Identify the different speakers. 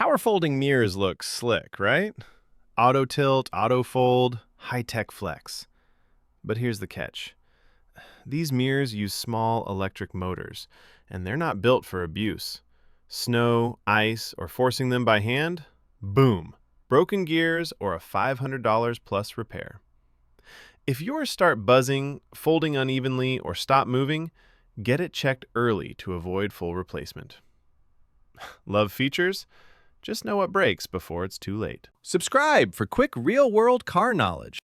Speaker 1: Power folding mirrors look slick, right? Auto tilt, auto fold, high-tech flex. But here's the catch. These mirrors use small electric motors, and they're not built for abuse. Snow, ice, or forcing them by hand? Boom! Broken gears or a $500 plus repair. If yours start buzzing, folding unevenly, or stop moving, get it checked early to avoid full replacement. Love features? Just know what breaks before it's too late.
Speaker 2: Subscribe for quick real-world car knowledge.